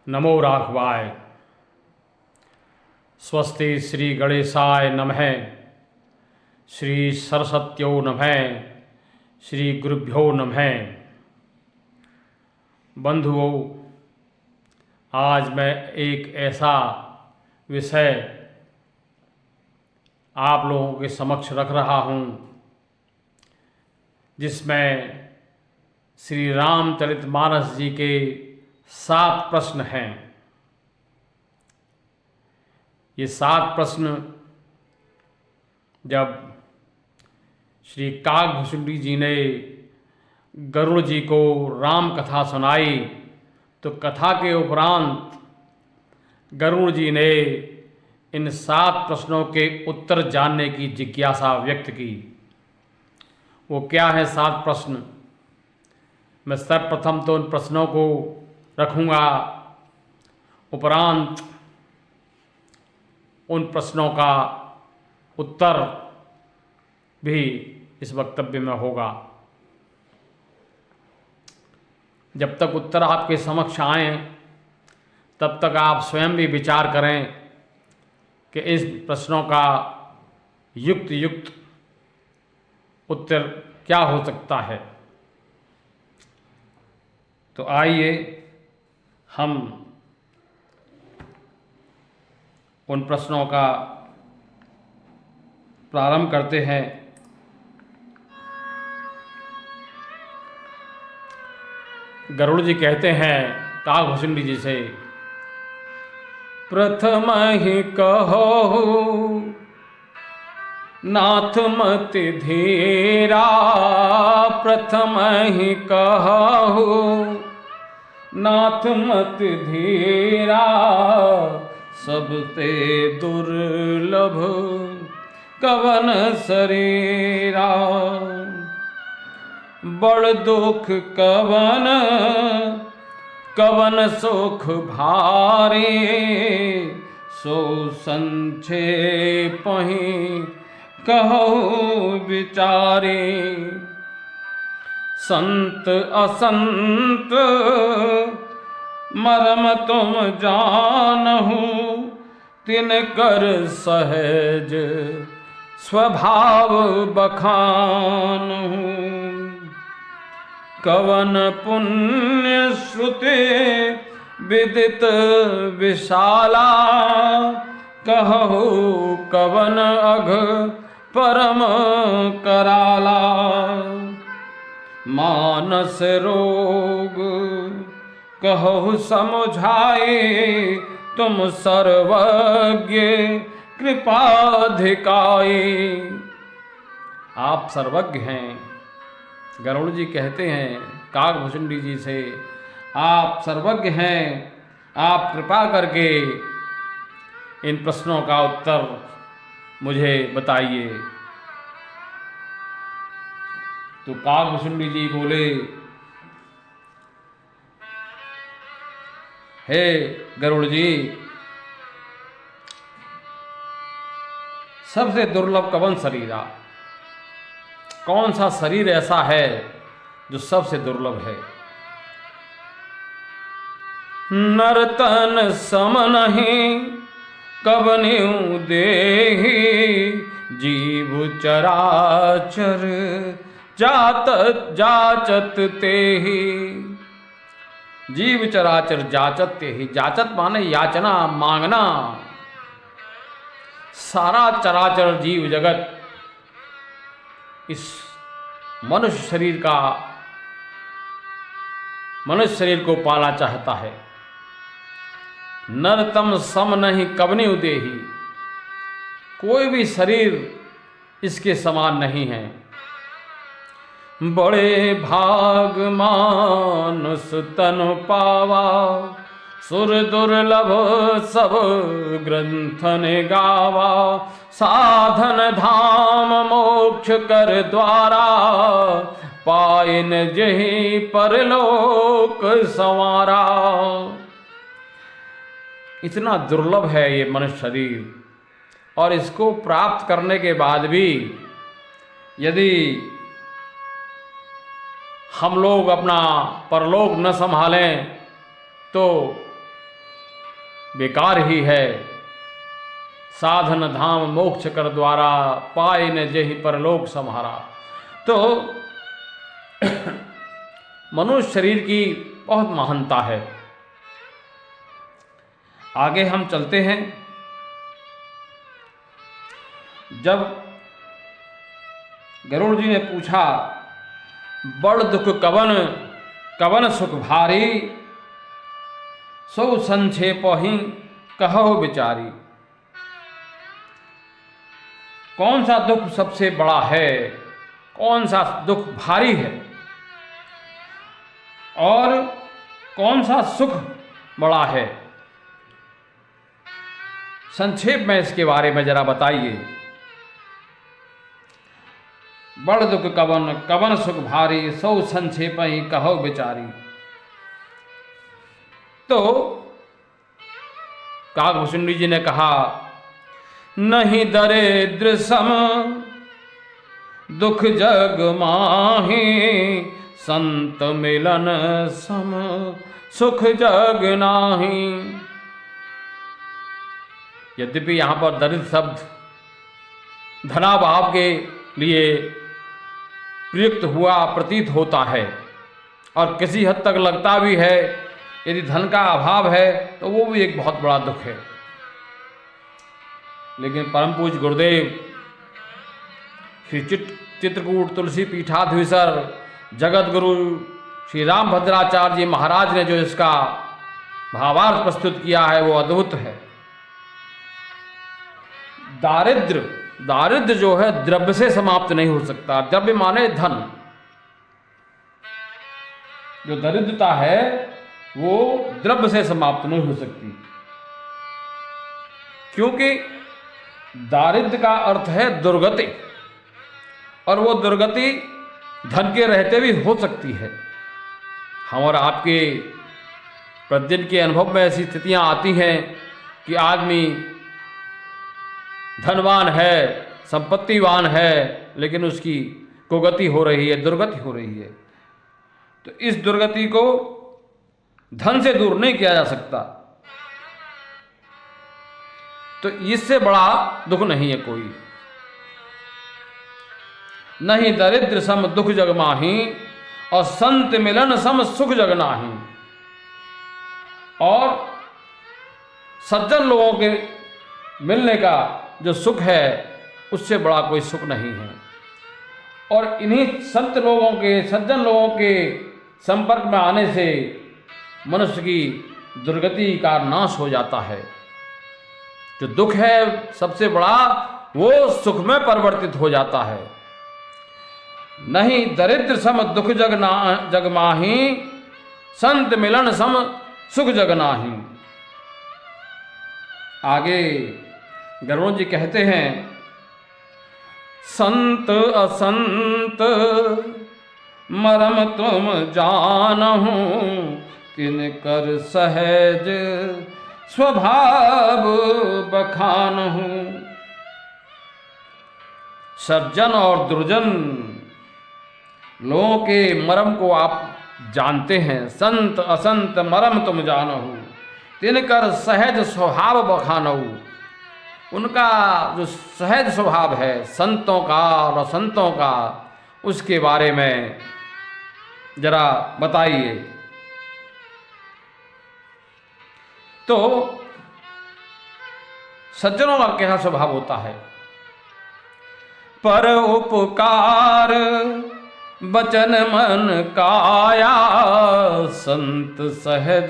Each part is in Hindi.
नमो राघवाय। स्वस्ति श्री गणेशाय नमः। श्री सरस्वत्यो नमः। श्री गुरुभ्यो नमः। बंधुओं, आज मैं एक ऐसा विषय आप लोगों के समक्ष रख रहा हूँ जिसमें श्री रामचरितमानस जी के 7 प्रश्न हैं। ये 7 प्रश्न जब श्री काकभुसुंडी जी ने गरुड़ जी को राम कथा सुनाई तो कथा के उपरांत गरुड़ जी ने इन 7 प्रश्नों के उत्तर जानने की जिज्ञासा व्यक्त की। वो क्या है 7 प्रश्न? मैं सर्वप्रथम तो उन प्रश्नों को रखूँगा, उपरांत उन प्रश्नों का उत्तर भी इस वक्तव्य में होगा। जब तक उत्तर आपके समक्ष आए तब तक आप स्वयं भी विचार करें कि इस प्रश्नों का युक्त उत्तर क्या हो सकता है। तो आइए हम उन प्रश्नों का प्रारंभ करते हैं। गरुड़ जी कहते हैं काकभुसुंडी जी से, प्रथम ही कहो नाथ मत धीरा, प्रथम ही कहो नाथ मत धीरा, सबते दुर्लभ कवन शरीरा, बड़ दुख कवन कवन सुख भारे, सो संक्षेप ही कहो विचारे, संत असंत मर्म तुम जानहु, तिनकर सहज स्वभाव बखानहु, कवन पुण्य श्रुति विदित विशाला, कहु कवन अघ परम कराला, मानस रोग कहु समुझाए, तुम सर्वज्ञ कृपाधिकाए। आप सर्वज्ञ हैं। गरुड़ जी कहते हैं काकभुसुंडी जी से, आप सर्वज्ञ हैं, आप कृपा करके इन प्रश्नों का उत्तर मुझे बताइए। तो काकभुसुंडी जी बोले, हे गरुड़ जी, सबसे दुर्लभ कवन शरीरा, कौन सा शरीर ऐसा है जो सबसे दुर्लभ है? नरतन सम नहीं कबन्यु देहि, जीव चराचर जाचत तेहि, जीव चराचर जाचत तेहि। जाचत माने याचना, मांगना। सारा चराचर जीव जगत इस मनुष्य शरीर को पाना चाहता है। नरतम सम नहीं कबन्यु देहि, कोई भी शरीर इसके समान नहीं है। बड़े भाग मानुष तनु पावा, सुर दुर्लभ सब ग्रंथन गावा, साधन धाम मोक्ष कर द्वारा, पाइन जहि परलोक संवारा। इतना दुर्लभ है ये मनुष्य शरीर, और इसको प्राप्त करने के बाद भी यदि हम लोग अपना परलोक न संभालें तो बेकार ही है। साधन धाम मोक्ष कर द्वारा, पाए न जेहि परलोक सम्हारा। तो मनुष्य शरीर की बहुत महानता है। आगे हम चलते हैं। जब गरुड़ जी ने पूछा, बड़ दुख कवन कवन सुख भारी, सो संक्षेप ही कहो बिचारी। कौन सा दुख सबसे बड़ा है, कौन सा दुख भारी है, और कौन सा सुख बड़ा है, संक्षेप में इसके बारे में जरा बताइए। बड़ दुख कवन कवन सुख भारी, सौ संक्षेप ही कहो बिचारी। तो काकभूषुंडी जी ने कहा, नहीं दरिद्र सम दुख जग माही, संत मिलन सम सुख जग नाही। यद्यपि यहां पर दरिद्र शब्द धनाभाव के लिए प्रयुक्त हुआ प्रतीत होता है, और किसी हद तक लगता भी है, यदि धन का अभाव है तो वो भी एक बहुत बड़ा दुख है। लेकिन परम पूज्य गुरुदेव श्री चित्रकूट तुलसी पीठाधीश्वर जगत गुरु श्री रामभद्राचार्य जी महाराज ने जो इसका भावार्थ प्रस्तुत किया है वो अद्भुत है। दारिद्र्य जो है द्रव्य से समाप्त नहीं हो सकता। द्रव्य माने धन। जो दरिद्रता है वो द्रव्य से समाप्त नहीं हो सकती, क्योंकि दारिद्र्य का अर्थ है दुर्गति, और वो दुर्गति धन के रहते भी हो सकती है। हम और आपके प्रतिदिन के अनुभव में ऐसी स्थितियां आती हैं कि आदमी धनवान है, संपत्तिवान है, लेकिन उसकी कुगति हो रही है, दुर्गति हो रही है। तो इस दुर्गति को धन से दूर नहीं किया जा सकता। तो इससे बड़ा दुख नहीं है कोई। नहीं दरिद्र सम दुख जग माही, और संत मिलन सम सुख जग नाही। और सज्जन लोगों के मिलने का जो सुख है उससे बड़ा कोई सुख नहीं है। और इन्हीं संत लोगों के, सज्जन लोगों के संपर्क में आने से मनुष्य की दुर्गति का नाश हो जाता है। जो दुख है सबसे बड़ा, वो सुख में परिवर्तित हो जाता है। नहीं दरिद्र सम दुख जग माही, संत मिलन सम सुख जग नाही। आगे गरुड़ जी कहते हैं, संत असंत मरम तुम जानहु, तिनकर सहज स्वभाव बखानहु। सज्जन और दुर्जन लोगों के मरम को आप जानते हैं। संत असंत मरम तुम जानहु, तिनकर सहज स्वभाव बखानहु। उनका जो सहज स्वभाव है संतों का और असंतों का, उसके बारे में जरा बताइए। तो सज्जनों का क्या स्वभाव होता है? पर उपकार बचन मन काया, संत सहज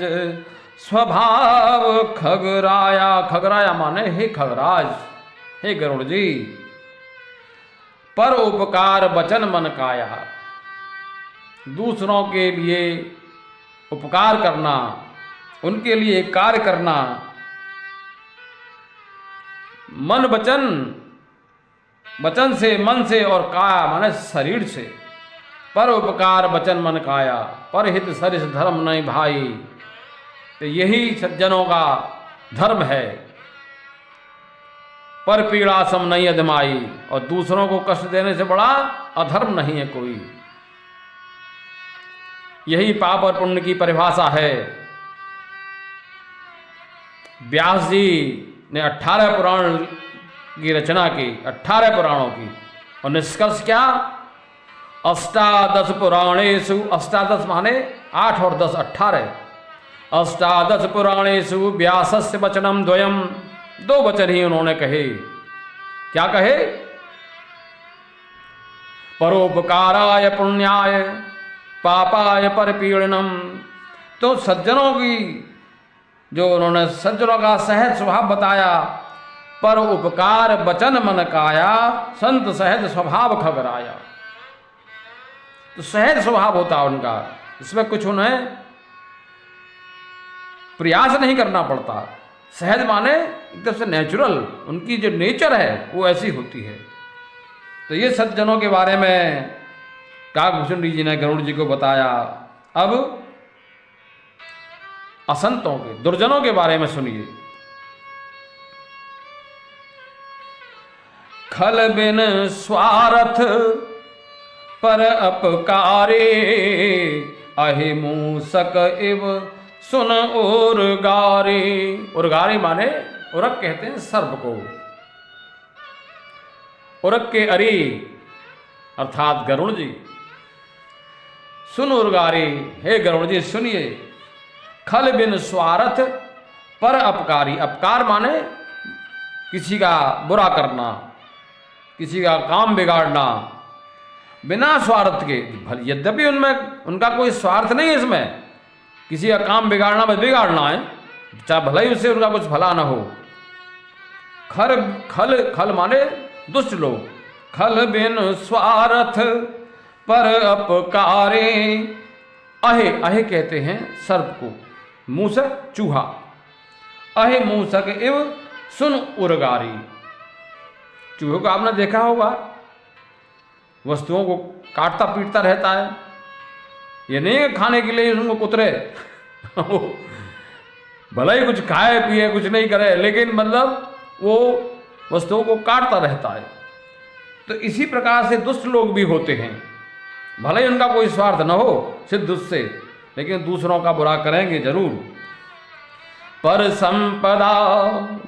स्वभाव खगराया। खगराया माने हे खगराज, हे गरुड़ जी। पर उपकार बचन मन काया, दूसरों के लिए उपकार करना, उनके लिए कार्य करना, मन वचन से, मन से, और काया माने शरीर से। पर उपकार बचन मन काया, पर हित सरिस धर्म नहीं भाई। तो यही सज्जनों का धर्म है। पर पीड़ा सम नहीं अधमाई, और दूसरों को कष्ट देने से बड़ा अधर्म नहीं है कोई। यही पाप और पुण्य की परिभाषा है। व्यास जी ने 18 पुराण की रचना की, 18 पुराणों की, और निष्कर्ष क्या? अष्टादश पुराणेषु, अष्टादश माने 8 और 10 18, अष्टादश पुराणेषु व्यासस्य वचनम द्वयम, 2 वचन ही उन्होंने कहे। क्या कहे? परोपकाराय पुण्याय पापाय परपीड़नम। तो सज्जनों की, जो उन्होंने सज्जनों का सहज स्वभाव बताया, पर उपकार बचन मन काया, संत सहज स्वभाव खबराया। तो सहज स्वभाव होता उनका, इसमें कुछ उन्हें प्रयास नहीं करना पड़ता। सहज माने एकदम से नेचुरल, उनकी जो नेचर है वो ऐसी होती है। तो ये सज्जनों के बारे में काकभूषण जी ने गरुड़ जी को बताया। अब असंतों के, दुर्जनों के बारे में सुनिए। खल बिन स्वार्थ पर अपकारे, अहि मूसक इव सुन उर्गारे। उर्गारे माने उरक कहते हैं सर्प को। उरक के अरे अर्थात गरुड़ जी। सुन उर्गारे, हे गरुड़ जी सुनिए। खल बिन स्वार्थ पर अपकारी, अपकार माने किसी का बुरा करना, किसी का काम बिगाड़ना बिना स्वार्थ के। यद्यपि उनमें उनका कोई स्वार्थ नहीं है, इसमें किसी का काम बिगाड़ना बस बिगाड़ना है, चाहे भला ही उससे उनका कुछ भला ना हो। खल खल खल माने दुष्ट लोग। खल बिन स्वार्थ पर अपकारे, अहे, अहे कहते हैं सर्प को, मूसक चूहा। अहे मूसक इव सुन उर्गारी। चूहे को आपने देखा होगा, वस्तुओं को काटता पीटता रहता है। ये नहीं है खाने के लिए उनको कुतरे भला ही कुछ खाए पिए कुछ नहीं करे, लेकिन मतलब वो वस्तुओं को काटता रहता है। तो इसी प्रकार से दुष्ट लोग भी होते हैं, भले ही उनका कोई स्वार्थ न हो सिद्ध उससे, लेकिन दूसरों का बुरा करेंगे जरूर। पर संपदा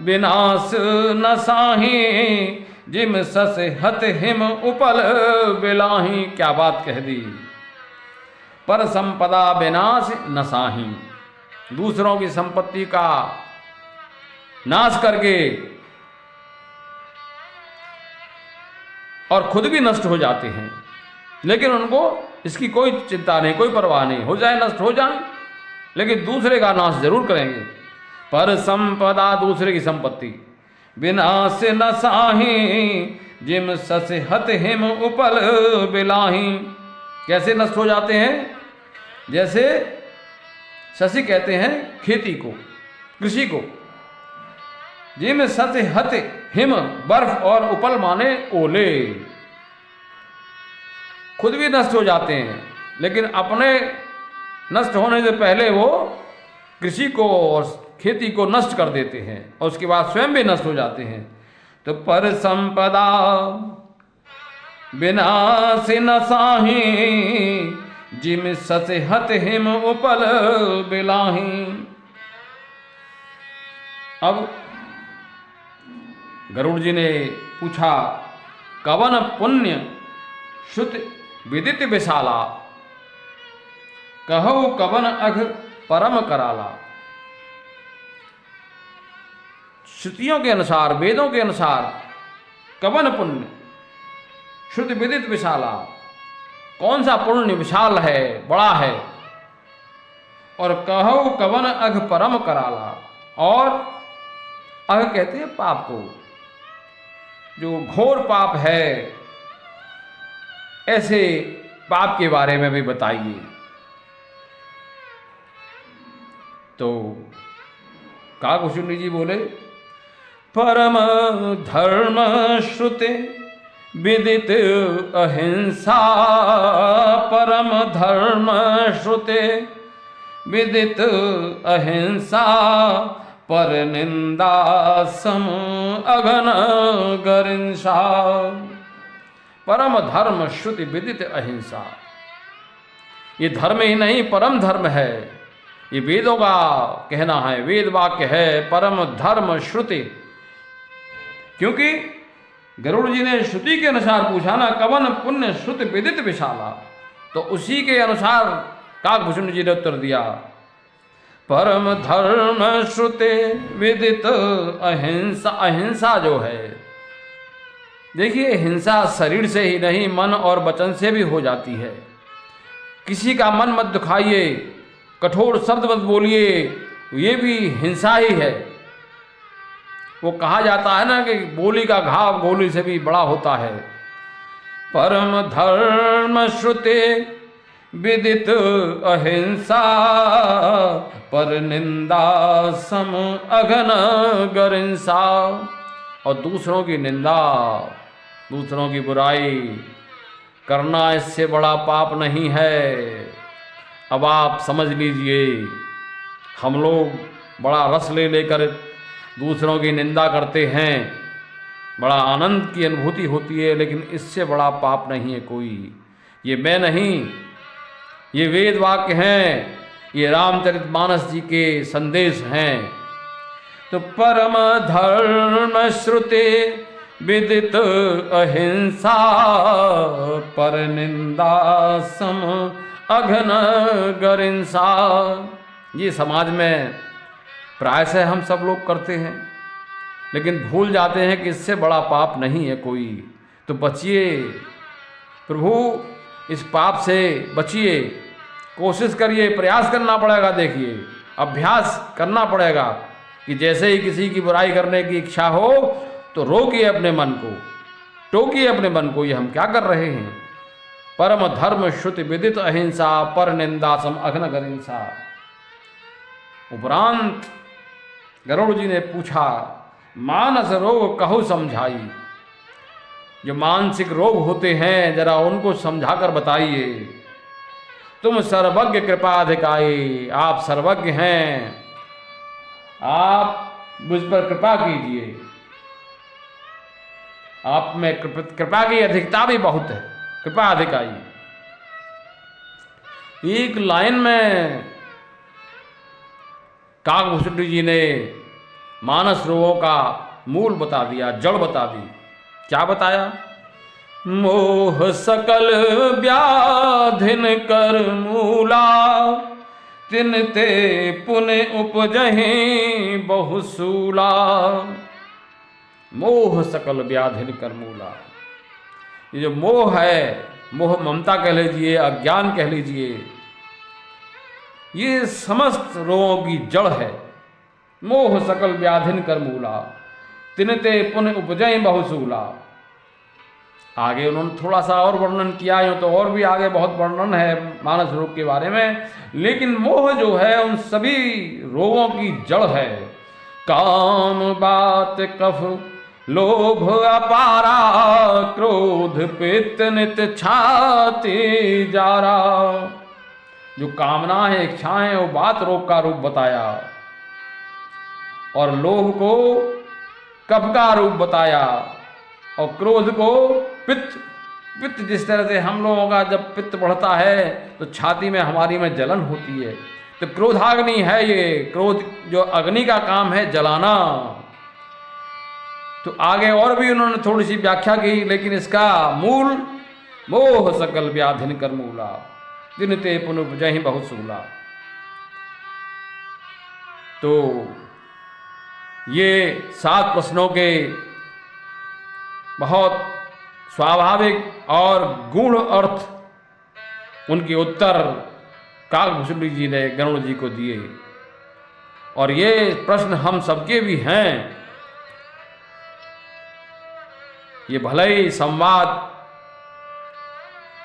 विनाश न साही, जिम सस हत हिम उपल बिलाही। क्या बात कह दी। पर संपदा विनाश न साही, दूसरों की संपत्ति का नाश करके और खुद भी नष्ट हो जाते हैं, लेकिन उनको इसकी कोई चिंता नहीं, कोई परवाह नहीं, हो जाए नष्ट हो जाए, लेकिन दूसरे का नाश जरूर करेंगे। पर संपदा, दूसरे की संपत्ति, विनाश न साही, जिम सस हत हिम उपल बिलाही। कैसे नष्ट हो जाते हैं? जैसे शशि कहते हैं खेती को, कृषि को। जिम सस हत हिम, बर्फ, और उपल माने ओले। खुद भी नष्ट हो जाते हैं, लेकिन अपने नष्ट होने से पहले वो कृषि को और खेती को नष्ट कर देते हैं, और उसके बाद स्वयं भी नष्ट हो जाते हैं। तो पर संपदा विनाश न साही, जिम सस हत हिम उपल बिलाही। अब गरुड़ जी ने पूछा, कवन पुण्य श्रुत विदित विशाला, कहो कवन अघ परम कराला। श्रुतियों के अनुसार, वेदों के अनुसार, कवन पुण्य श्रुति विदित विशाला, कौन सा पुण्य विशाल है, बड़ा है। और कहो कवन अघ परम कराला, और अघ कहते हैं पाप को, जो घोर पाप है, ऐसे पाप के बारे में भी बताइए। तो काकभूषण जी बोले, परम धर्म श्रुति विदित अहिंसा, परम धर्म श्रुति विदित अहिंसा, पर निंदा सम अघन गरिंसा। परम धर्म श्रुति विदित अहिंसा, ये धर्म ही नहीं परम धर्म है। ये वेदों का कहना है, वेद वाक्य है, परम धर्म श्रुति। क्योंकि गरुड़ जी ने श्रुति के अनुसार पूछा ना, कवन पुण्य श्रुति विदित विशाला, तो उसी के अनुसार काकभूषुंड जी ने उत्तर दिया, परम धर्म श्रुति विदित अहिंसा। अहिंसा जो है, देखिए हिंसा शरीर से ही नहीं मन और वचन से भी हो जाती है। किसी का मन मत दुखाइए, कठोर शब्द मत बोलिए, ये भी हिंसा ही है। वो कहा जाता है ना कि बोली का घाव गोली से भी बड़ा होता है। परम धर्म श्रुति विदित अहिंसा, पर निंदा सम अघन गरिंसा। और दूसरों की निंदा, दूसरों की बुराई करना इससे बड़ा पाप नहीं है। अब आप समझ लीजिए, हम लोग बड़ा रस ले लेकर दूसरों की निंदा करते हैं, बड़ा आनंद की अनुभूति होती है, लेकिन इससे बड़ा पाप नहीं है कोई। ये मैं नहीं, ये वेद वाक्य हैं, ये रामचरितमानस जी के संदेश हैं। तो परम धर्म श्रुति विदित अहिंसा, पर निंदा सम अघन गरिंसा। ये समाज में प्रायशः हम सब लोग करते हैं, लेकिन भूल जाते हैं कि इससे बड़ा पाप नहीं है कोई। तो बचिए प्रभु, इस पाप से बचिए, कोशिश करिए, प्रयास करना पड़ेगा। देखिए अभ्यास करना पड़ेगा कि जैसे ही किसी की बुराई करने की इच्छा हो तो रोकिए अपने मन को, टोकिए अपने मन को, ये हम क्या कर रहे हैं। परम धर्म श्रुति विदित अहिंसा, पर निंदा सम अघन गरिंसा। उपरांत गरुड़ जी ने पूछा, मानस रोग कहु समझाई। जो मानसिक रोग होते हैं जरा उनको समझाकर बताइए। तुम सर्वज्ञ कृपाधिकारी, आप सर्वज्ञ हैं, आप मुझ पर कृपा कीजिए। आप में कृपा की अधिकता भी बहुत है, कृपा अधिकारी। एक लाइन में काकभूषुंड जी ने मानस रोगों का मूल बता दिया, जड़ बता दी। क्या बताया? मोह सकल व्याधिन कर मूला, तिन ते पुनि उपजहि बहुसूला। मोह सकल व्याधिन कर मूला। ये जो मोह है, मोह ममता कह लीजिए, अज्ञान कह लीजिए, ये समस्त रोगों की जड़ है। मोह सकल व्याधिन कर मूला, तिनते पुनः उपजय बहुसूला। आगे उन्होंने थोड़ा सा और वर्णन किया, यूँ तो और भी आगे बहुत वर्णन है मानस रोग के बारे में, लेकिन मोह जो है उन सभी रोगों की जड़ है। काम बात कफ लोभ अपारा, क्रोध पित्त नित छाती जारा। जो कामना है, इच्छाएं, वो बात रोग का रूप बताया, और लोभ को कफ का रूप बताया, और क्रोध को पित्त। पित्त जिस तरह से हम लोगों का जब पित्त बढ़ता है तो छाती में हमारी में जलन होती है, तो क्रोधाग्नि है ये। क्रोध जो अग्नि का काम है, जलाना। तो आगे और भी उन्होंने थोड़ी सी व्याख्या की, लेकिन इसका मूल मोह सकल व्याधिन कर मूला, दिनते पुनर्जहि बहुसूला। तो ये 7 प्रश्नों के बहुत स्वाभाविक और गूढ़ अर्थ, उनके उत्तर काकभूषुंड जी ने गरुड़ जी को दिए। और ये प्रश्न हम सबके भी हैं। ये भले ही संवाद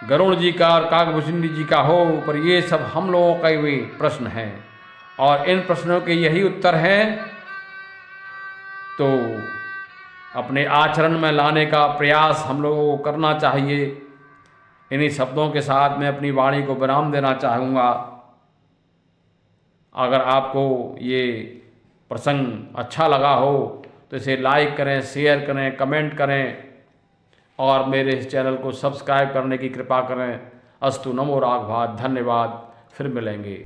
गरुड़ जी का और काकभूषुंड जी का हो, पर ये सब हम लोगों का भी प्रश्न हैं, और इन प्रश्नों के यही उत्तर हैं। तो अपने आचरण में लाने का प्रयास हम लोगों को करना चाहिए। इन्हीं शब्दों के साथ मैं अपनी वाणी को विराम देना चाहूँगा। अगर आपको ये प्रसंग अच्छा लगा हो तो इसे लाइक करें, शेयर करें, कमेंट करें, और मेरे इस चैनल को सब्सक्राइब करने की कृपा करें। अस्तु, नमो राघवाय, धन्यवाद। फिर मिलेंगे।